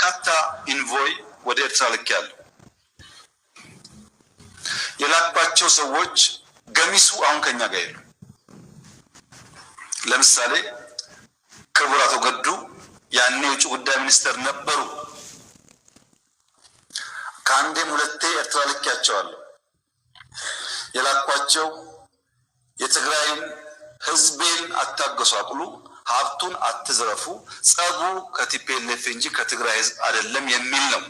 በርካታ ኢንቮይ ወደ ኤርትራ ልኬያለሁ። የላኳቸው ሰዎች ገሚሱ አሁን ከኛ ጋር የሉ። ለምሳሌ ክቡር አቶ ገዱ ያኔ የውጭ ጉዳይ ሚኒስትር ነበሩ። ከአንዴም ሁለቴ ኤርትራ ልኬያቸዋለሁ። የላኳቸው የትግራይን ህዝቤን አታገሳቅሉ፣ ሀብቱን አትዝረፉ፣ ጸቡ ከቲፒኤልኤፍ እንጂ ከትግራይ ህዝብ አይደለም የሚል ነው።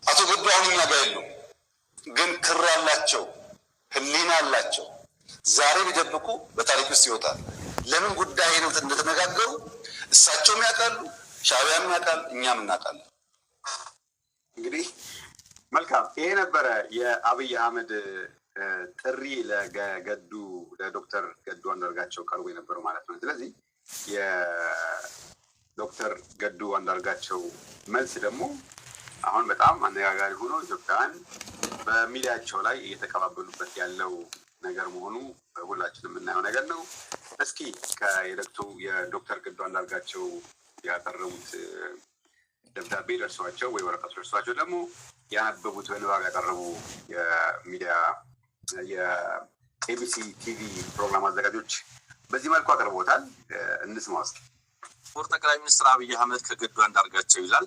አቶ ገዱ አሁን እኛ ጋር የሉ፣ ግን ክር አላቸው፣ ህሊና አላቸው። ዛሬ ቢደብቁ በታሪክ ውስጥ ይወጣል። ለምን ጉዳይ ነው እንደተነጋገሩ እሳቸውም ያውቃሉ፣ ሻዕቢያም ያውቃል፣ እኛም እናውቃለን። እንግዲህ መልካም፣ ይሄ ነበረ የአብይ አህመድ ጥሪ ለገዱ ለዶክተር ገዱ አንዳርጋቸው ቀርቦ የነበረው ማለት ነው። ስለዚህ የዶክተር ገዱ አንዳርጋቸው መልስ ደግሞ አሁን በጣም አነጋጋሪ ሆኖ ኢትዮጵያውያን በሚዲያቸው ላይ እየተቀባበሉበት ያለው ነገር መሆኑ ሁላችንም የምናየው ነገር ነው። እስኪ የዶክተር ገዱ አንዳርጋቸው ያቀረቡት ደብዳቤ ደርሷቸው ወይ ወረቀቱ ደርሷቸው ደግሞ ያነበቡት በንባብ ያቀረቡ የሚዲያ የኤቢሲ ቲቪ ፕሮግራም አዘጋጆች በዚህ መልኩ አቅርቦታል። እንስማው እስኪ። ክቡር ጠቅላይ ሚኒስትር አብይ አህመድ ከገዱ አንዳርጋቸው ይላል።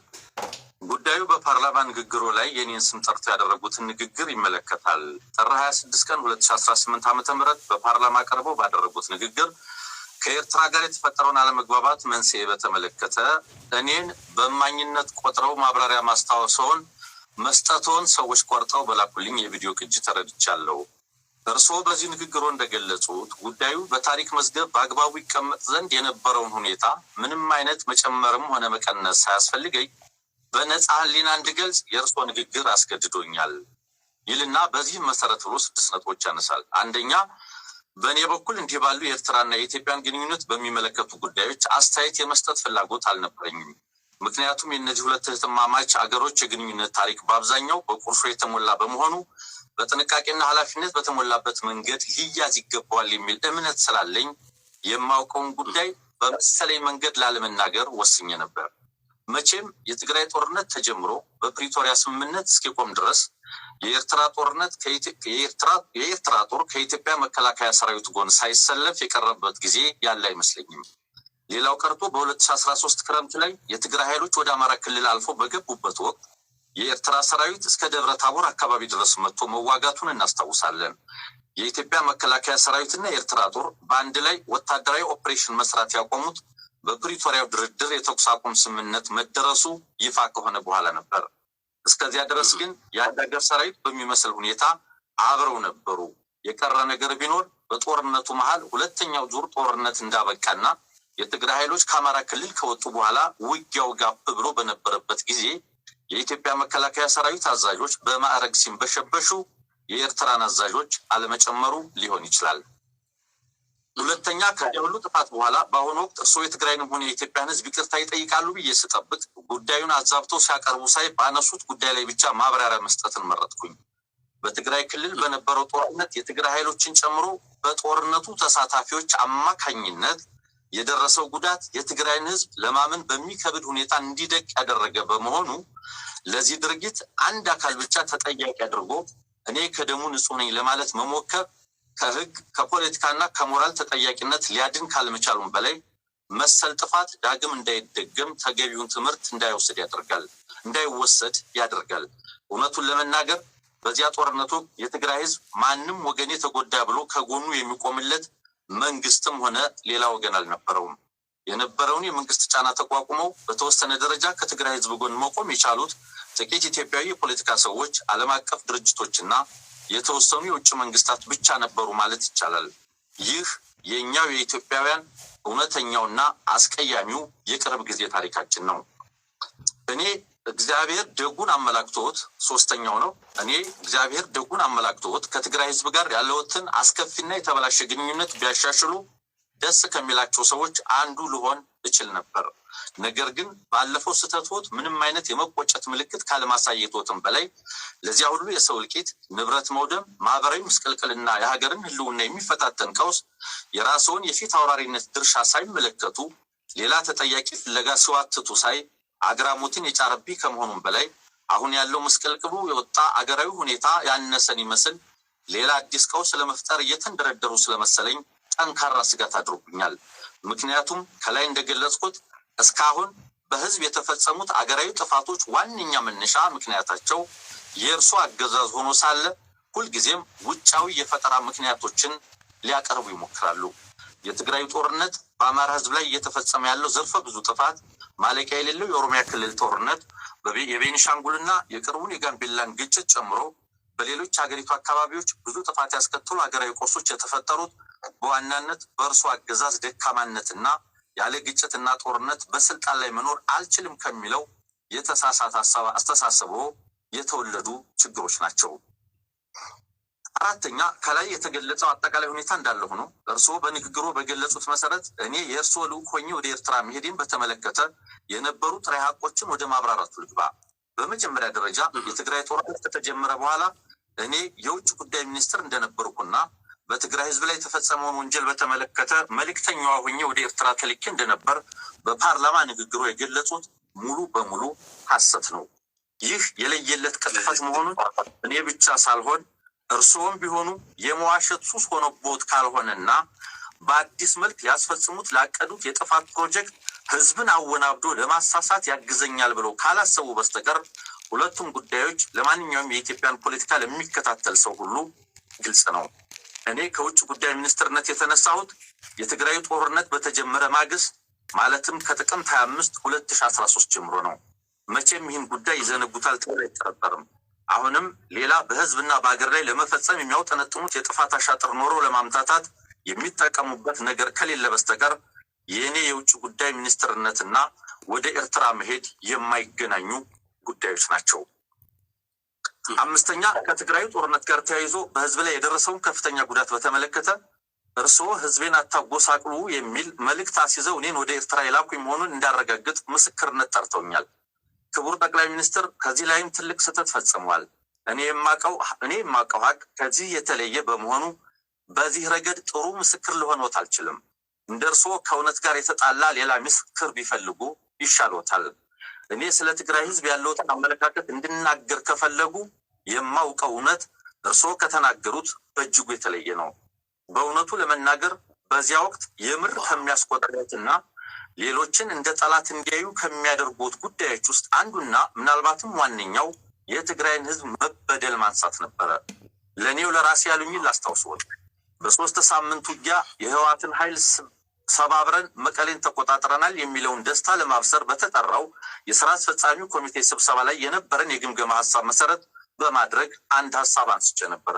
ጉዳዩ በፓርላማ ንግግሩ ላይ የኔን ስም ጠርቶ ያደረጉትን ንግግር ይመለከታል። ጥር 26 ቀን 2018 ዓ.ም በፓርላማ ቀርበው ባደረጉት ንግግር ከኤርትራ ጋር የተፈጠረውን አለመግባባት መንስኤ በተመለከተ እኔን በማኝነት ቆጥረው ማብራሪያ ማስታወሰውን መስጠቶን ሰዎች ቆርጠው በላኩልኝ የቪዲዮ ቅጂ ተረድቻለሁ። እርስዎ በዚህ ንግግሩ እንደገለጹት ጉዳዩ በታሪክ መዝገብ በአግባቡ ይቀመጥ ዘንድ የነበረውን ሁኔታ ምንም አይነት መጨመርም ሆነ መቀነስ ሳያስፈልገኝ በነፃ ህሊና እንድገልጽ የእርስዎ ንግግር አስገድዶኛል ይልና በዚህም መሰረት ብሎ 6 ነጥቦች ያነሳል። አንደኛ፣ በእኔ በኩል እንዲህ ባሉ የኤርትራና የኢትዮጵያን ግንኙነት በሚመለከቱ ጉዳዮች አስተያየት የመስጠት ፍላጎት አልነበረኝም። ምክንያቱም የእነዚህ ሁለት እህትማማች አገሮች የግንኙነት ታሪክ በአብዛኛው በቁርሾ የተሞላ በመሆኑ በጥንቃቄና ኃላፊነት በተሞላበት መንገድ ሊያዝ ይገባዋል የሚል እምነት ስላለኝ የማውቀውን ጉዳይ በመሰለኝ መንገድ ላለመናገር ወስኜ ነበር። መቼም የትግራይ ጦርነት ተጀምሮ በፕሪቶሪያ ስምምነት እስኪቆም ድረስ የኤርትራ ጦር ከኢትዮጵያ መከላከያ ሰራዊት ጎን ሳይሰለፍ የቀረበበት ጊዜ ያለ አይመስለኝም። ሌላው ቀርቶ በ2013 ክረምት ላይ የትግራይ ኃይሎች ወደ አማራ ክልል አልፎ በገቡበት ወቅት የኤርትራ ሰራዊት እስከ ደብረ ታቦር አካባቢ ድረስ መጥቶ መዋጋቱን እናስታውሳለን። የኢትዮጵያ መከላከያ ሰራዊትና የኤርትራ ጦር በአንድ ላይ ወታደራዊ ኦፕሬሽን መስራት ያቆሙት በፕሪቶሪያው ድርድር የተኩስ አቁም ስምምነት መደረሱ ይፋ ከሆነ በኋላ ነበር። እስከዚያ ድረስ ግን የአንድ ሀገር ሰራዊት በሚመስል ሁኔታ አብረው ነበሩ። የቀረ ነገር ቢኖር በጦርነቱ መሃል ሁለተኛው ዙር ጦርነት እንዳበቃና የትግራይ ኃይሎች ከአማራ ክልል ከወጡ በኋላ ውጊያው ጋብ ብሎ በነበረበት ጊዜ የኢትዮጵያ መከላከያ ሰራዊት አዛዦች በማዕረግ ሲንበሸበሹ የኤርትራን አዛዦች አለመጨመሩ ሊሆን ይችላል። ሁለተኛ፣ ከዚያ ሁሉ ጥፋት በኋላ በአሁኑ ወቅት እርስዎ የትግራይንም ሆነ የኢትዮጵያን ሕዝብ ይቅርታ ይጠይቃሉ ብዬ ስጠብቅ ጉዳዩን አዛብተው ሲያቀርቡ ሳይ ባነሱት ጉዳይ ላይ ብቻ ማብራሪያ መስጠትን መረጥኩኝ። በትግራይ ክልል በነበረው ጦርነት የትግራይ ኃይሎችን ጨምሮ በጦርነቱ ተሳታፊዎች አማካኝነት የደረሰው ጉዳት የትግራይን ሕዝብ ለማመን በሚከብድ ሁኔታ እንዲደቅ ያደረገ በመሆኑ ለዚህ ድርጊት አንድ አካል ብቻ ተጠያቂ አድርጎ እኔ ከደሙ ንጹህ ነኝ ለማለት መሞከር ከህግ ከፖለቲካና ከሞራል ተጠያቂነት ሊያድን ካልመቻሉም በላይ መሰል ጥፋት ዳግም እንዳይደገም ተገቢውን ትምህርት እንዳይወሰድ ያደርጋል። እውነቱን ለመናገር በዚያ ጦርነቱ የትግራይ ህዝብ ማንም ወገኔ ተጎዳ ብሎ ከጎኑ የሚቆምለት መንግስትም ሆነ ሌላ ወገን አልነበረውም። የነበረውን የመንግስት ጫና ተቋቁመው በተወሰነ ደረጃ ከትግራይ ህዝብ ጎን መቆም የቻሉት ጥቂት ኢትዮጵያዊ የፖለቲካ ሰዎች፣ ዓለም አቀፍ ድርጅቶችና የተወሰኑ የውጭ መንግስታት ብቻ ነበሩ ማለት ይቻላል። ይህ የኛው የኢትዮጵያውያን እውነተኛውና አስቀያሚው የቅርብ ጊዜ ታሪካችን ነው። እኔ እግዚአብሔር ደጉን አመላክቶት ከትግራይ ህዝብ ጋር ያለውትን አስከፊና የተበላሸ ግንኙነት ቢያሻሽሉ ደስ ከሚላቸው ሰዎች አንዱ ልሆን እችል ነበር። ነገር ግን ባለፈው ስተትዎት ምንም አይነት የመቆጨት ምልክት ካለማሳየቶትም በላይ ለዚያ ሁሉ የሰው እልቂት፣ ንብረት መውደም፣ ማህበራዊ ምስቅልቅልና የሀገርን ህልውና የሚፈታተን ቀውስ የራስዎን የፊት አውራሪነት ድርሻ ሳይመለከቱ ሌላ ተጠያቂ ፍለጋ ሲዋትቱ ሳይ አግራሞትን የጫረብኝ ከመሆኑም በላይ አሁን ያለው መስቀልቅሉ የወጣ አገራዊ ሁኔታ ያነሰን ይመስል ሌላ አዲስ ቀውስ ለመፍጠር እየተንደረደሩ ስለመሰለኝ ጠንካራ ስጋት አድሮብኛል። ምክንያቱም ከላይ እንደገለጽኩት እስካሁን በህዝብ የተፈጸሙት አገራዊ ጥፋቶች ዋነኛ መነሻ ምክንያታቸው የእርሱ አገዛዝ ሆኖ ሳለ ሁልጊዜም ውጫዊ የፈጠራ ምክንያቶችን ሊያቀርቡ ይሞክራሉ። የትግራይ ጦርነት፣ በአማራ ህዝብ ላይ እየተፈጸመ ያለው ዘርፈ ብዙ ጥፋት፣ ማለቂያ የሌለው የኦሮሚያ ክልል ጦርነት፣ የቤኒሻንጉልና የቅርቡን የጋምቤላን ግጭት ጨምሮ በሌሎች ሀገሪቱ አካባቢዎች ብዙ ጥፋት ያስከተሉ ሀገራዊ ቀውሶች የተፈጠሩት በዋናነት በእርሱ አገዛዝ ደካማነትና ያለ ግጭትና ጦርነት በስልጣን ላይ መኖር አልችልም ከሚለው የተሳሳተ አስተሳሰቦ የተወለዱ ችግሮች ናቸው። አራተኛ፣ ከላይ የተገለጸው አጠቃላይ ሁኔታ እንዳለ ሆኖ እርስዎ በንግግሩ በገለጹት መሰረት እኔ የእርስዎ ልዑክ ሆኜ ወደ ኤርትራ መሄድን በተመለከተ የነበሩ ጥሬ ሀቆችን ወደ ማብራራቱ ልግባ። በመጀመሪያ ደረጃ የትግራይ ጦርነት ከተጀመረ በኋላ እኔ የውጭ ጉዳይ ሚኒስትር እንደነበርኩና በትግራይ ህዝብ ላይ የተፈጸመውን ወንጀል በተመለከተ መልእክተኛዋ ሆኜ ወደ ኤርትራ ተልኬ እንደነበር በፓርላማ ንግግሩ የገለጹት ሙሉ በሙሉ ሐሰት ነው። ይህ የለየለት ቅጥፈት መሆኑን እኔ ብቻ ሳልሆን እርስዎም ቢሆኑ የመዋሸት ሱስ ሆኖቦት ካልሆነና በአዲስ መልክ ሊያስፈጽሙት ላቀዱት የጥፋት ፕሮጀክት ህዝብን አወናብዶ ለማሳሳት ያግዘኛል ብለው ካላሰቡ በስተቀር ሁለቱም ጉዳዮች ለማንኛውም የኢትዮጵያን ፖለቲካ ለሚከታተል ሰው ሁሉ ግልጽ ነው። እኔ ከውጭ ጉዳይ ሚኒስትርነት የተነሳሁት የትግራይ ጦርነት በተጀመረ ማግስት ማለትም ከጥቅምት 25 2013 ጀምሮ ነው። መቼም ይህን ጉዳይ ይዘነጉታል ተብሎ አይጠረጠርም። አሁንም ሌላ በህዝብና በአገር ላይ ለመፈጸም የሚያውጠነጥኑት የጥፋት አሻጥር ኖሮ ለማምታታት የሚጠቀሙበት ነገር ከሌለ በስተቀር የእኔ የውጭ ጉዳይ ሚኒስትርነትና ወደ ኤርትራ መሄድ የማይገናኙ ጉዳዮች ናቸው። አምስተኛ፣ ከትግራይ ጦርነት ጋር ተያይዞ በህዝብ ላይ የደረሰውን ከፍተኛ ጉዳት በተመለከተ እርስዎ ህዝቤን አታጎሳቅሉ የሚል መልእክት አስይዘው እኔን ወደ ኤርትራ የላኩኝ መሆኑን እንዳረጋግጥ ምስክርነት ጠርተውኛል። ክቡር ጠቅላይ ሚኒስትር ከዚህ ላይም ትልቅ ስህተት ፈጽመዋል። እኔ የማውቀው ሀቅ ከዚህ የተለየ በመሆኑ በዚህ ረገድ ጥሩ ምስክር ልሆንዎት አልችልም። እንደ እርስዎ ከእውነት ጋር የተጣላ ሌላ ምስክር ቢፈልጉ ይሻልዎታል። እኔ ስለ ትግራይ ህዝብ ያለውትን አመለካከት እንድናገር ከፈለጉ የማውቀው እውነት እርስዎ ከተናገሩት በእጅጉ የተለየ ነው። በእውነቱ ለመናገር በዚያ ወቅት የምር ከሚያስቆጥሩትና ሌሎችን እንደ ጠላት እንዲያዩ ከሚያደርጉት ጉዳዮች ውስጥ አንዱና ምናልባትም ዋነኛው የትግራይን ህዝብ መበደል ማንሳት ነበረ። ለእኔው ለራሴ ያሉኝን ላስታውስዎት። በ3 ሳምንት ውጊያ የህወሓትን ኃይል ሰባብረን መቀሌን ተቆጣጥረናል የሚለውን ደስታ ለማብሰር በተጠራው የስራ አስፈጻሚ ኮሚቴ ስብሰባ ላይ የነበረን የግምገማ ሀሳብ መሰረት በማድረግ አንድ ሀሳብ አንስቼ ነበረ።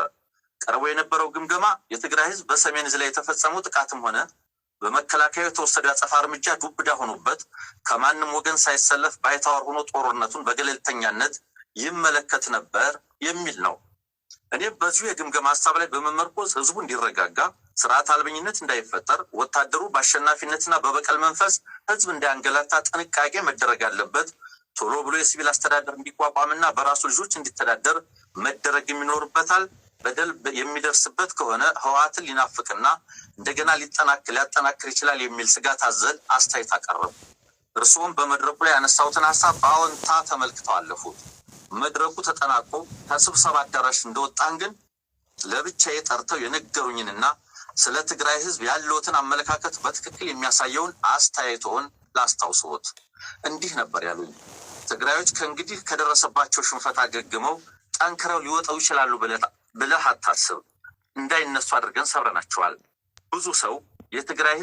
ቀርቦ የነበረው ግምገማ የትግራይ ህዝብ በሰሜን ዕዝ ላይ የተፈጸመው ጥቃትም ሆነ በመከላከያ የተወሰደ አጸፋ እርምጃ ዱብዳ ሆኖበት ከማንም ወገን ሳይሰለፍ ባይታወር ሆኖ ጦርነቱን በገለልተኛነት ይመለከት ነበር የሚል ነው። እኔ በዚሁ የግምገማ ሀሳብ ላይ በመመርኮዝ ህዝቡ እንዲረጋጋ፣ ስርዓት አልበኝነት እንዳይፈጠር፣ ወታደሩ በአሸናፊነትና በበቀል መንፈስ ህዝብ እንዳያንገላታ ጥንቃቄ መደረግ አለበት፣ ቶሎ ብሎ የሲቪል አስተዳደር እንዲቋቋምና በራሱ ልጆች እንዲተዳደር መደረግ የሚኖርበታል፣ በደል የሚደርስበት ከሆነ ህወሓትን ሊናፍቅና እንደገና ሊያጠናክር ይችላል የሚል ስጋት አዘል አስተያየት አቀረቡ። እርስዎም በመድረኩ ላይ ያነሳሁትን ሀሳብ በአዎንታ ተመልክተው አለፉት። መድረኩ ተጠናቆ ከስብሰባ አዳራሽ እንደወጣን ግን ለብቻዬ ጠርተው የነገሩኝንና ስለ ትግራይ ህዝብ ያለውትን አመለካከት በትክክል የሚያሳየውን አስተያየቶን ላስታውስዎት። እንዲህ ነበር ያሉኝ። ትግራዮች ከእንግዲህ ከደረሰባቸው ሽንፈት አገግመው ጠንክረው ሊወጣው ይችላሉ ብለህ አታስብ። እንዳይነሱ አድርገን ሰብረናቸዋል። ብዙ ሰው የትግራይ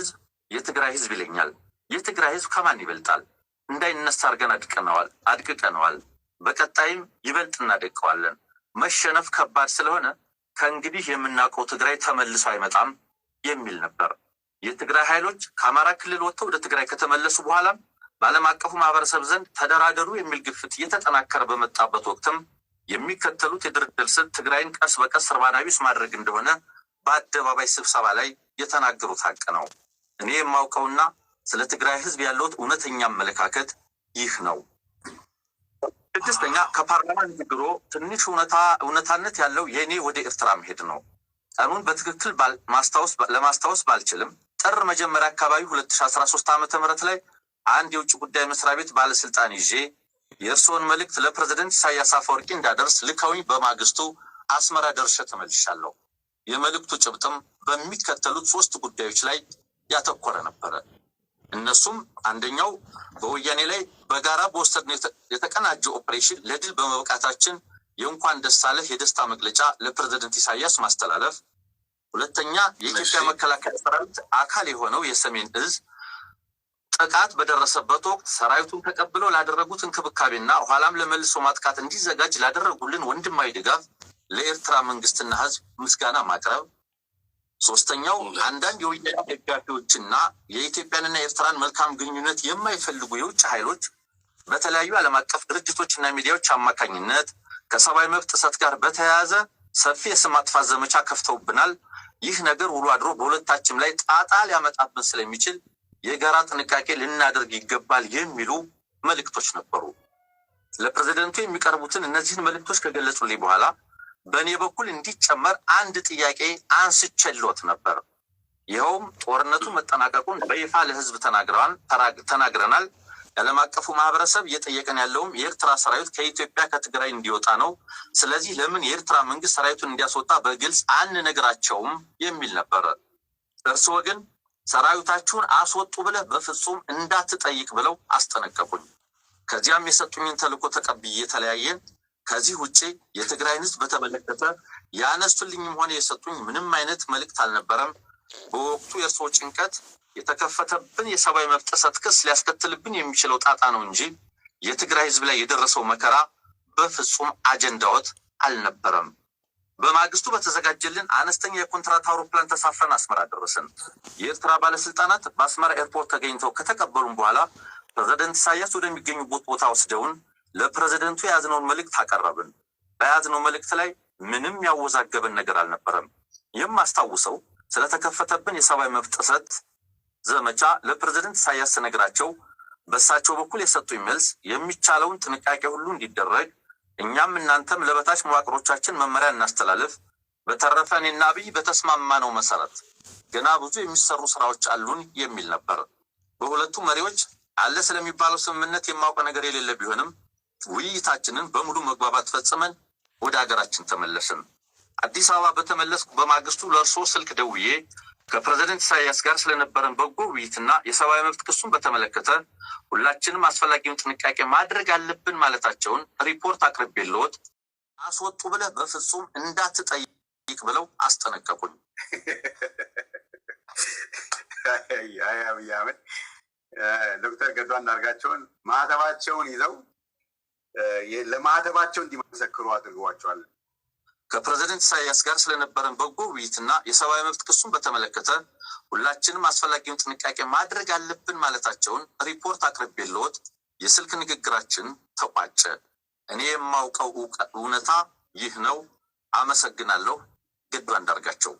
ህዝብ ይለኛል። የትግራይ ህዝብ ከማን ይበልጣል? እንዳይነሳ አድርገን አድቅቀነዋል። በቀጣይም ይበልጥ እናደቀዋለን። መሸነፍ ከባድ ስለሆነ ከእንግዲህ የምናውቀው ትግራይ ተመልሶ አይመጣም የሚል ነበር። የትግራይ ኃይሎች ከአማራ ክልል ወጥተው ወደ ትግራይ ከተመለሱ በኋላም በዓለም አቀፉ ማህበረሰብ ዘንድ ተደራደሩ የሚል ግፊት እየተጠናከረ በመጣበት ወቅትም የሚከተሉት የድርድር ስልት ትግራይን ቀስ በቀስ እርባና ቢስ ማድረግ እንደሆነ በአደባባይ ስብሰባ ላይ የተናገሩት ሀቅ ነው። እኔ የማውቀውና ስለ ትግራይ ህዝብ ያለውት እውነተኛ አመለካከት ይህ ነው። ስድስተኛ፣ ከፓርላማ ንግግሮ ትንሽ እውነታነት ያለው የእኔ ወደ ኤርትራ መሄድ ነው። ቀኑን በትክክል ለማስታወስ ባልችልም ጥር መጀመሪያ አካባቢ 2013 ዓ.ም ላይ አንድ የውጭ ጉዳይ መስሪያ ቤት ባለስልጣን ይዤ የእርስዎን መልእክት ለፕሬዝዳንት ኢሳያስ አፈወርቂ እንዳደርስ ልከውኝ በማግስቱ አስመራ ደርሼ ተመልሻለሁ። የመልእክቱ ጭብጥም በሚከተሉት 3 ጉዳዮች ላይ ያተኮረ ነበረ። እነሱም አንደኛው በወያኔ ላይ በጋራ በወሰድነው የተቀናጀ ኦፕሬሽን ለድል በመብቃታችን የእንኳን ደስ አለህ የደስታ መግለጫ ለፕሬዝዳንት ኢሳያስ ማስተላለፍ፣ ሁለተኛ የኢትዮጵያ መከላከያ ሰራዊት አካል የሆነው የሰሜን እዝ ጥቃት በደረሰበት ወቅት ሰራዊቱን ተቀብለው ላደረጉት እንክብካቤና ኋላም ለመልሶ ማጥቃት እንዲዘጋጅ ላደረጉልን ወንድማዊ ድጋፍ ለኤርትራ መንግስትና ህዝብ ምስጋና ማቅረብ፣ ሶስተኛው አንዳንድ የወያኔ ደጋፊዎችና የኢትዮጵያንና የኤርትራን መልካም ግንኙነት የማይፈልጉ የውጭ ኃይሎች በተለያዩ ዓለም አቀፍ ድርጅቶችና ሚዲያዎች አማካኝነት ከሰብአዊ መብት ጥሰት ጋር በተያያዘ ሰፊ የስም ማጥፋት ዘመቻ ከፍተውብናል። ይህ ነገር ውሎ አድሮ በሁለታችን ላይ ጣጣ ሊያመጣብን ስለሚችል የጋራ ጥንቃቄ ልናደርግ ይገባል የሚሉ መልእክቶች ነበሩ። ለፕሬዝዳንቱ የሚቀርቡትን እነዚህን መልእክቶች ከገለጹልኝ በኋላ በእኔ በኩል እንዲጨመር አንድ ጥያቄ አንስቼልዎት ነበር። ይኸውም ጦርነቱ መጠናቀቁን በይፋ ለህዝብ ተናግረናል። የዓለም አቀፉ ማህበረሰብ እየጠየቀን ያለውም የኤርትራ ሰራዊት ከኢትዮጵያ ከትግራይ እንዲወጣ ነው። ስለዚህ ለምን የኤርትራ መንግስት ሰራዊቱን እንዲያስወጣ በግልጽ አንነግራቸውም የሚል ነበር። እርስዎ ግን ሰራዊታችሁን አስወጡ ብለህ በፍጹም እንዳትጠይቅ ብለው አስጠነቀቁኝ። ከዚያም የሰጡኝን ተልዕኮ ተቀብዬ ተለያየን። ከዚህ ውጪ የትግራይን ህዝብ በተመለከተ ያነሱልኝም ሆነ የሰጡኝ ምንም አይነት መልእክት አልነበረም። በወቅቱ የእርስዎ ጭንቀት የተከፈተብን የሰብአዊ መብት ጥሰት ክስ ሊያስከትልብን የሚችለው ጣጣ ነው እንጂ የትግራይ ህዝብ ላይ የደረሰው መከራ በፍጹም አጀንዳዎት አልነበረም። በማግስቱ በተዘጋጀልን አነስተኛ የኮንትራት አውሮፕላን ተሳፍረን አስመራ ደረስን። የኤርትራ ባለስልጣናት በአስመራ ኤርፖርት ተገኝተው ከተቀበሉን በኋላ ፕሬዝዳንት ኢሳያስ ወደሚገኙበት ቦታ ወስደውን ለፕሬዝዳንቱ የያዝነውን መልእክት አቀረብን። በያዝነው መልእክት ላይ ምንም ያወዛገበን ነገር አልነበረም። የማስታውሰው ስለተከፈተብን የሰብአዊ መብት ጥሰት ዘመቻ ለፕሬዝዳንት ኢሳያስ ነግራቸው በእሳቸው በኩል የሰጡኝ መልስ የሚቻለውን ጥንቃቄ ሁሉ እንዲደረግ እኛም እናንተም ለበታች መዋቅሮቻችን መመሪያ እናስተላልፍ፣ በተረፈ እኔና አብይ በተስማማነው መሰረት ገና ብዙ የሚሰሩ ስራዎች አሉን የሚል ነበር። በሁለቱ መሪዎች አለ ስለሚባለው ስምምነት የማውቀው ነገር የሌለ ቢሆንም ውይይታችንን በሙሉ መግባባት ፈጽመን ወደ ሀገራችን ተመለስን። አዲስ አበባ በተመለስኩ በማግስቱ ለእርስዎ ስልክ ደውዬ ከፕሬዝዳንት ኢሳያስ ጋር ስለነበረን በጎ ውይይትና የሰብአዊ መብት ክሱን በተመለከተ ሁላችንም አስፈላጊውን ጥንቃቄ ማድረግ አለብን ማለታቸውን ሪፖርት አቅርቤልዎት አስወጡ ብለህ በፍጹም እንዳትጠይቅ ብለው አስጠነቀቁኝ። ዶክተር ገዱ አንዳርጋቸውን ማህተባቸውን ይዘው ለማህተባቸው እንዲመሰክሩ አድርገዋቸዋል። ከፕሬዝዳንት ኢሳያስ ጋር ስለነበረን በጎ ውይይትና የሰብአዊ መብት ክሱን በተመለከተ ሁላችንም አስፈላጊውን ጥንቃቄ ማድረግ አለብን ማለታቸውን ሪፖርት አቅርቤልዎት የስልክ ንግግራችን ተቋጨ። እኔ የማውቀው እውነታ ይህ ነው። አመሰግናለሁ። ገዱ አንዳርጋቸው።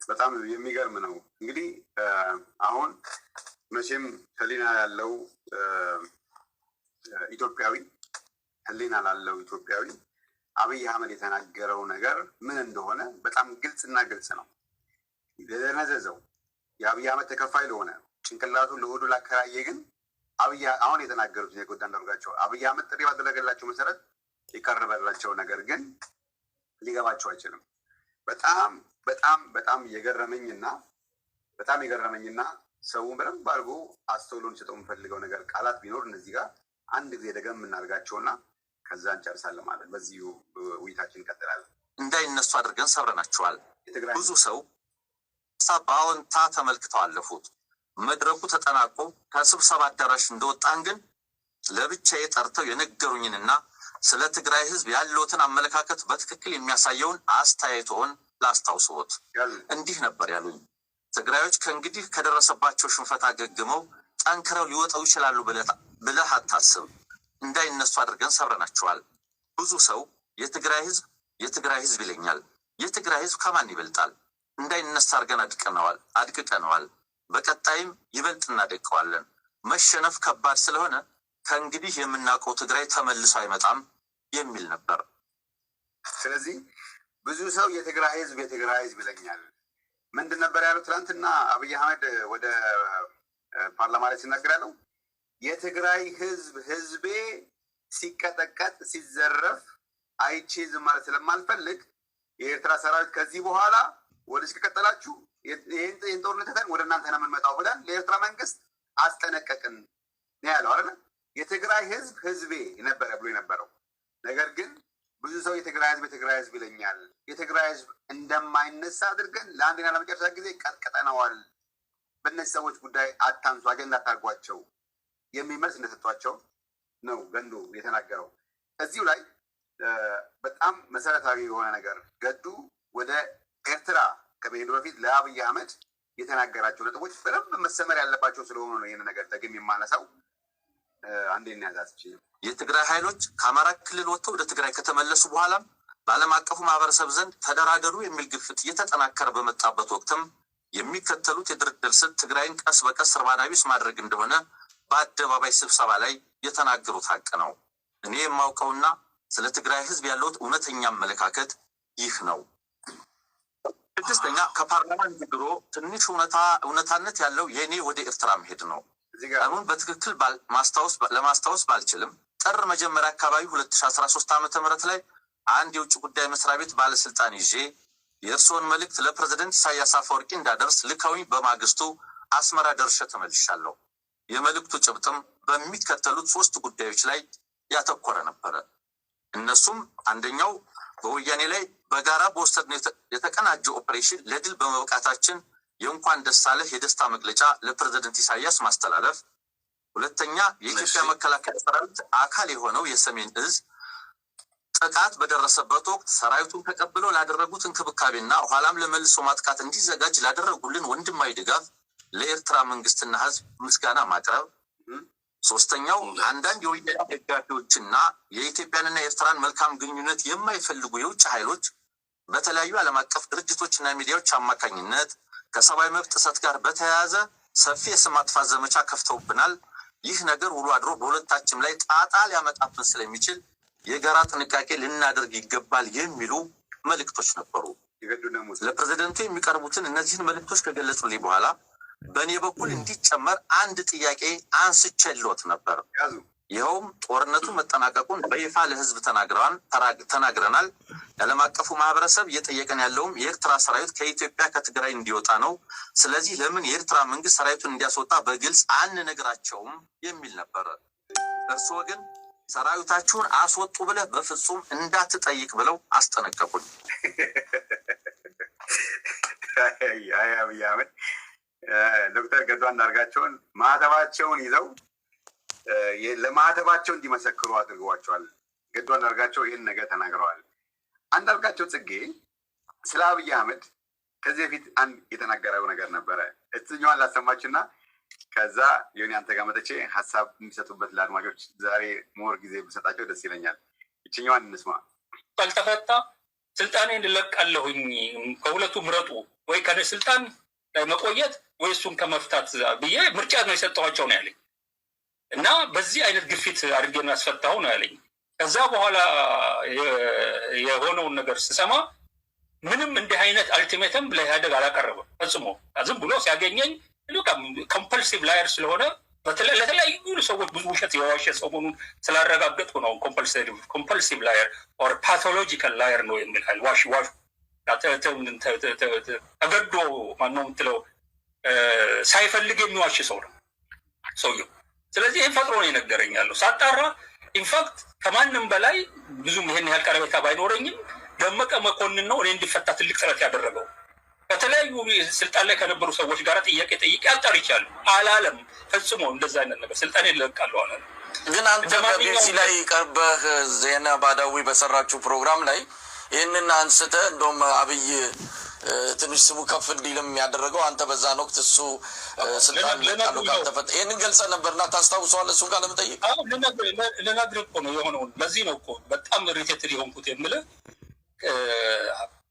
በጣም የሚገርም ነው። እንግዲህ አሁን መቼም ህሊና ያለው ኢትዮጵያዊ ህሊና ላለው ኢትዮጵያዊ አብይ አህመድ የተናገረው ነገር ምን እንደሆነ በጣም ግልጽና ግልጽ ነው። ለነዘዘው የአብይ አህመድ ተከፋይ ለሆነ ጭንቅላቱ ለሆዱ ላከራየ ግን አብይ አሁን የተናገሩት የገዱ አንዳርጋቸው አብይ አህመድ ጥሪ ባደረገላቸው መሰረት የቀረበላቸው ነገር ግን ሊገባቸው አይችልም። በጣም በጣም በጣም የገረመኝና ሰውን በደንብ አድርጎ አስተውሎን ሰጠው የምፈልገው ነገር ቃላት ቢኖር እነዚህ ጋር አንድ ጊዜ ደገም እናድርጋቸውና ከዛ እንጨርሳለን ማለት በዚህ ውይይታችን እንቀጥላለን። እንዳይነሱ አድርገን ሰብረናቸዋል። ብዙ ሰው በአዎንታ ተመልክተው አለፉት። መድረኩ ተጠናቆ ከስብሰባ አዳራሽ እንደወጣን ግን ለብቻዬ ጠርተው የነገሩኝንና ስለ ትግራይ ህዝብ ያለውትን አመለካከት በትክክል የሚያሳየውን አስተያየቶን ላስታውስዎት። እንዲህ ነበር ያሉኝ። ትግራዮች ከእንግዲህ ከደረሰባቸው ሽንፈት አገግመው ጠንክረው ሊወጣው ይችላሉ ብለህ አታስብ። እንዳይነሱ አድርገን ሰብረናቸዋል። ብዙ ሰው የትግራይ ህዝብ ይለኛል። የትግራይ ህዝብ ከማን ይበልጣል? እንዳይነሳ አድርገን አድቅቀነዋል። በቀጣይም ይበልጥ እናደቀዋለን። መሸነፍ ከባድ ስለሆነ ከእንግዲህ የምናውቀው ትግራይ ተመልሶ አይመጣም የሚል ነበር። ስለዚህ ብዙ ሰው የትግራይ ህዝብ ይለኛል፣ ምንድን ነበር ያሉት? ትናንትና አብይ አህመድ ወደ ፓርላማ ላይ ሲናገር ያለው የትግራይ ህዝቤ ሲቀጠቀጥ ሲዘረፍ አይቼ ዝም ማለት ስለማልፈልግ የኤርትራ ሰራዊት ከዚህ በኋላ ወደዚህ ከቀጠላችሁ ይህን ጦርነት ተን ወደ እናንተ ነው የምንመጣው ብለን ለኤርትራ መንግስት አስጠነቀቅን ነው ያለው አይደል? የትግራይ ህዝቤ ነበረ ብሎ የነበረው ነገር ግን ብዙ ሰው የትግራይ ህዝብ ይለኛል። የትግራይ ህዝብ እንደማይነሳ አድርገን ለአንድና ለመጨረሻ ጊዜ ቀጥቀጠነዋል። በእነዚህ ሰዎች ጉዳይ አታንሱ፣ አጀንዳ አታርጓቸው የሚል መልስ እንደሰጧቸው ነው ገዱ የተናገረው። እዚሁ ላይ በጣም መሰረታዊ የሆነ ነገር ገዱ ወደ ኤርትራ ከመሄዱ በፊት ለአብይ አህመድ የተናገራቸው ነጥቦች በደንብ መሰመር ያለባቸው ስለሆኑ ነው ይህን ነገር ደግም የማነሳው። አንዴ እናያዛች የትግራይ ኃይሎች ከአማራ ክልል ወጥተው ወደ ትግራይ ከተመለሱ በኋላም በዓለም አቀፉ ማህበረሰብ ዘንድ ተደራደሩ የሚል ግፊት እየተጠናከረ በመጣበት ወቅትም የሚከተሉት የድርድር ስልት ትግራይን ቀስ በቀስ እርባና ቢስ ማድረግ እንደሆነ በአደባባይ ስብሰባ ላይ የተናገሩት ሀቅ ነው። እኔ የማውቀውና ስለ ትግራይ ህዝብ ያለውት እውነተኛ አመለካከት ይህ ነው። ስድስተኛ ከፓርላማ ንግግሮ ትንሽ እውነታነት ያለው የእኔ ወደ ኤርትራ መሄድ ነው። ቀኑን በትክክል ለማስታወስ ባልችልም ጥር መጀመሪያ አካባቢ 2013 ዓ.ም ላይ አንድ የውጭ ጉዳይ መስሪያ ቤት ባለስልጣን ይዤ የእርስዎን መልእክት ለፕሬዝደንት ኢሳያስ አፈወርቂ እንዳደርስ ልከውኝ በማግስቱ አስመራ ደርሼ ተመልሻለሁ። የመልእክቱ ጭብጥም በሚከተሉት 3 ጉዳዮች ላይ ያተኮረ ነበረ። እነሱም አንደኛው በወያኔ ላይ በጋራ በወሰድነው የተቀናጀ ኦፕሬሽን ለድል በመብቃታችን የእንኳን ደስ አለህ የደስታ መግለጫ ለፕሬዝደንት ኢሳያስ ማስተላለፍ፣ ሁለተኛ የኢትዮጵያ መከላከያ ሰራዊት አካል የሆነው የሰሜን እዝ ጥቃት በደረሰበት ወቅት ሰራዊቱን ተቀብለው ላደረጉት እንክብካቤና ኋላም ለመልሶ ማጥቃት እንዲዘጋጅ ላደረጉልን ወንድማዊ ድጋፍ ለኤርትራ መንግስትና ህዝብ ምስጋና ማቅረብ፣ ሶስተኛው አንዳንድ የወያኔ ደጋፊዎችና የኢትዮጵያንና ኤርትራን መልካም ግንኙነት የማይፈልጉ የውጭ ኃይሎች በተለያዩ ዓለም አቀፍ ድርጅቶችና ሚዲያዎች አማካኝነት ከሰብአዊ መብት ጥሰት ጋር በተያያዘ ሰፊ የስም ማጥፋት ዘመቻ ከፍተውብናል። ይህ ነገር ውሎ አድሮ በሁለታችን ላይ ጣጣ ሊያመጣብን ስለሚችል የጋራ ጥንቃቄ ልናደርግ ይገባል የሚሉ መልእክቶች ነበሩ። ለፕሬዝደንቱ የሚቀርቡትን እነዚህን መልእክቶች ከገለጹልኝ በኋላ በእኔ በኩል እንዲጨመር አንድ ጥያቄ አንስቼልዎት ነበር። ይኸውም ጦርነቱ መጠናቀቁን በይፋ ለህዝብ ተናግረናል። የዓለም አቀፉ ማህበረሰብ እየጠየቀን ያለውም የኤርትራ ሰራዊት ከኢትዮጵያ ከትግራይ እንዲወጣ ነው። ስለዚህ ለምን የኤርትራ መንግስት ሰራዊቱን እንዲያስወጣ በግልጽ አንነግራቸውም የሚል ነበር። እርስዎ ግን ሰራዊታችሁን አስወጡ ብለህ በፍጹም እንዳትጠይቅ ብለው አስጠነቀቁኝ። አብይ አህመድ ዶክተር ገዱ አንዳርጋቸውን ማህተባቸውን ይዘው ለማህተባቸው እንዲመሰክሩ አድርገዋቸዋል። ገዱ አንዳርጋቸው ይህን ነገር ተናግረዋል። አንዳርጋቸው ጽጌ ስለ አብይ አህመድ ከዚህ በፊት አንድ የተናገረው ነገር ነበረ። እትኛዋን ላሰማችና ከዛ የሆነ አንተ ጋር መጥቼ ሀሳብ የሚሰጡበት ለአድማጮች ዛሬ ሞር ጊዜ ብሰጣቸው ደስ ይለኛል። ይችኛዋን እንስማ። ካልተፈታ ስልጣኔን እንለቃለሁኝ፣ ከሁለቱ ምረጡ፣ ወይ ከነ ስልጣን ላይ መቆየት ወይ እሱን ከመፍታት ብዬ ምርጫ ነው የሰጠኋቸው ነው ያለኝ። እና በዚህ አይነት ግፊት አድርጌ ነው ያስፈታሁ ነው ያለኝ። ከዛ በኋላ የሆነውን ነገር ስሰማ ምንም እንዲህ አይነት አልቲሜተም ለኢህአዴግ አላቀረበም ፈጽሞ። ዝም ብሎ ሲያገኘኝ ኮምፐልሲቭ ላየር ስለሆነ ለተለያዩ ሰዎች ብዙ ውሸት የዋሸ ሰው መሆኑን ስላረጋገጥኩ ነው ኮምፐልሲቭ ላየር ኦር ፓቶሎጂካል ላየር ነው የሚል ሀይል ዋሽ ተገዶ ማነው የምትለው ሳይፈልግ የሚዋሽ ሰው ነው ሰውየው። ስለዚህ ይህን ፈጥሮ ነው የነገረኝ ያለው ሳጣራ። ኢንፋክት ከማንም በላይ ብዙም ይሄን ያህል ቀረቤታ ባይኖረኝም ደመቀ መኮንን ነው እኔ እንዲፈታ ትልቅ ጥረት ያደረገው። ከተለያዩ ስልጣን ላይ ከነበሩ ሰዎች ጋር ጥያቄ ጠይቄ አጣርቻለሁ። አላለም ፈጽሞ እንደዛ አይነት ነገር ስልጣን ይለቃለሁ አላለም። ግን አንተ በቢቢሲ ላይ ቀርበህ ዜና ባዳዊ በሰራችሁ ፕሮግራም ላይ ይህንን አንስተ እንደውም አብይ ትንሽ ስሙ ከፍ እንዲልም ያደረገው አንተ በዛን ወቅት እሱ ስልጣን ለቃሉ ካልተፈታ ይህንን ገልጸህ ነበርና ታስታውሰዋለህ? እሱን ቃል ለመጠየቅ ልነግርህ እኮ ነው የሆነውን። ለዚህ ነው እኮ በጣም ሪቴትድ የሆንኩት የምልህ።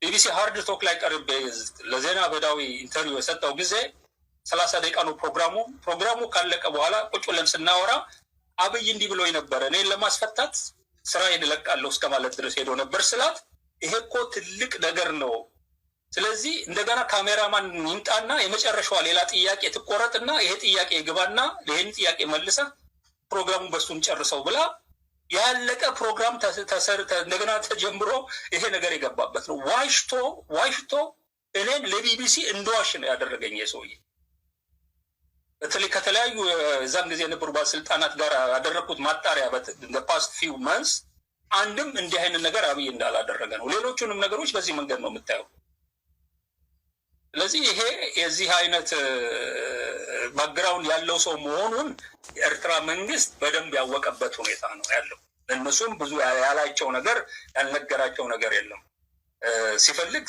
ቢቢሲ ሃርድ ቶክ ላይ ቀርቤ ለዜና በዳዊ ኢንተርቪው የሰጠው ጊዜ 30 ደቂቃ ነው ፕሮግራሙ ካለቀ በኋላ ቁጭ ብለን ስናወራ አብይ እንዲህ ብሎኝ ነበረ፣ እኔን ለማስፈታት ስራዬን እለቃለሁ እስከ ማለት ድረስ ሄዶ ነበር ስላት፣ ይሄ እኮ ትልቅ ነገር ነው ስለዚህ እንደገና ካሜራማን ይምጣና የመጨረሻዋ ሌላ ጥያቄ ትቆረጥና ይሄ ጥያቄ ይግባና ይሄን ጥያቄ መልሰ ፕሮግራሙን በሱም ጨርሰው ብላ ያለቀ ፕሮግራም እንደገና ተጀምሮ ይሄ ነገር የገባበት ነው። ዋሽቶ እኔን ለቢቢሲ እንደዋሽ ነው ያደረገኝ የሰውዬ። በተለይ ከተለያዩ እዛም ጊዜ የነበሩ ባለስልጣናት ጋር ያደረኩት ማጣሪያ በፓስት ፊው መንስ አንድም እንዲህ አይነት ነገር አብይ እንዳላደረገ ነው። ሌሎቹንም ነገሮች በዚህ መንገድ ነው የምታየው። ስለዚህ ይሄ የዚህ አይነት ባክግራውንድ ያለው ሰው መሆኑን የኤርትራ መንግስት በደንብ ያወቀበት ሁኔታ ነው ያለው። እነሱም ብዙ ያላቸው ነገር ያልነገራቸው ነገር የለም። ሲፈልግ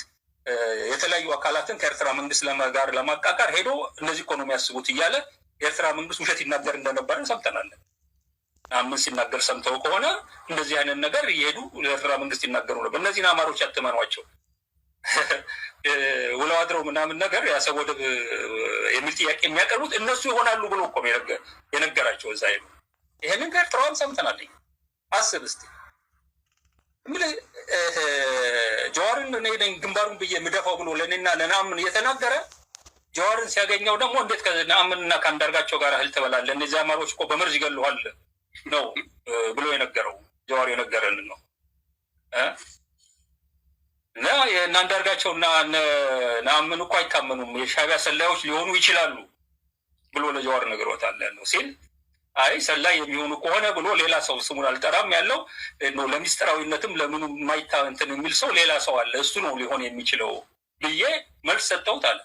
የተለያዩ አካላትን ከኤርትራ መንግስት ጋር ለማቃቃር ሄዶ እነዚህ እኮ ነው የሚያስቡት እያለ የኤርትራ መንግስት ውሸት ይናገር እንደነበረ ሰምተናለን። ምን ሲናገር ሰምተው ከሆነ እንደዚህ አይነት ነገር እየሄዱ ለኤርትራ መንግስት ይናገሩ ነበር። እነዚህን አማሮች አትመኗቸው ውለው አድረው ምናምን ነገር የአሰብ ወደብ የሚል ጥያቄ የሚያቀርቡት እነሱ ይሆናሉ ብሎ እኮ የነገራቸው እዛ ሄዱ። ይሄንን ከኤርትራውያን ሰምተናል። አስብ እስኪ ጀዋርን ግንባሩን ብዬ የምደፋው ብሎ ለእኔና ለነአምን እየተናገረ ጀዋርን ሲያገኘው ደግሞ እንዴት ከነአምንና ከአንዳርጋቸው ጋር እህል ትበላለህ? እነዚህ አማሮች እኮ በመርዝ ይገሉሃል ነው ብሎ የነገረው ጀዋር የነገረንን ነው። እና የአንዳርጋቸው እና ነአምን እኮ አይታመኑም፣ የሻዕቢያ ሰላዮች ሊሆኑ ይችላሉ ብሎ ለጀዋር ነግሮታል ያለው ሲል አይ ሰላይ የሚሆኑ ከሆነ ብሎ ሌላ ሰው ስሙን አልጠራም ያለው ነው። ለሚስጥራዊነትም ለምኑ ማይታ እንትን የሚል ሰው ሌላ ሰው አለ፣ እሱ ነው ሊሆን የሚችለው ብዬ መልስ ሰጠሁት አለ።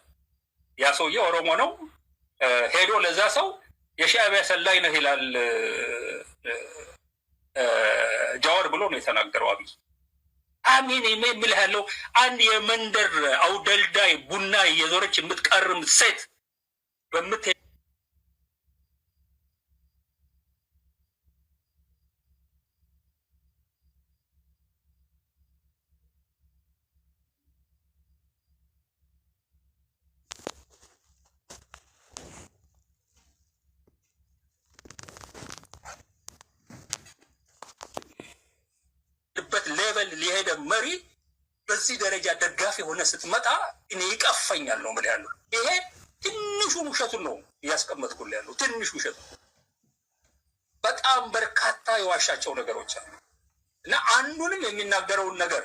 ያ ሰውዬ ኦሮሞ ነው። ሄዶ ለዛ ሰው የሻዕቢያ ሰላይ ነህ ይላል ጀዋር ብሎ ነው የተናገረው አብይ። አሚን የሚል ያለው አንድ የመንደር አውደልዳይ ቡና እየዞረች የምትቀርም ሴት ሌቨል ሊሄደ መሪ በዚህ ደረጃ ደጋፊ ሆነ ስትመጣ እኔ ይቀፈኛል ነው ማለት ያለው። ይሄ ትንሹ ውሸቱን ነው እያስቀመጥኩልህ ያለው፣ ትንሹ ውሸቱ። በጣም በርካታ የዋሻቸው ነገሮች አሉ እና አንዱንም የሚናገረውን ነገር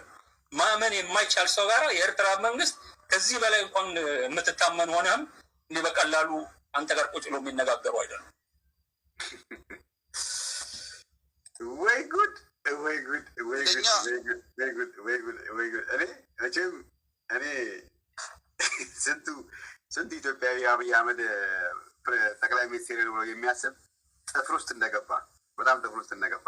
ማመን የማይቻል ሰው ጋር የኤርትራ መንግስት ከዚህ በላይ እንኳን የምትታመን ሆነም እንዲህ በቀላሉ አንተ ጋር ቁጭ ብሎ የሚነጋገሩ አይደለም። ወይ ጉድ ወይ ጉድ ወይ ጉድ ወይ ጉድ ወይ ጉድ ወይ ጉድ። እኔ ስንቱ ኢትዮጵያዊ አብይ አህመድ ጠቅላይ ሚኒስቴር ነው የሚያስብ ጥፍር ውስጥ እንደገባ በጣም ጥፍር ውስጥ እንደገባ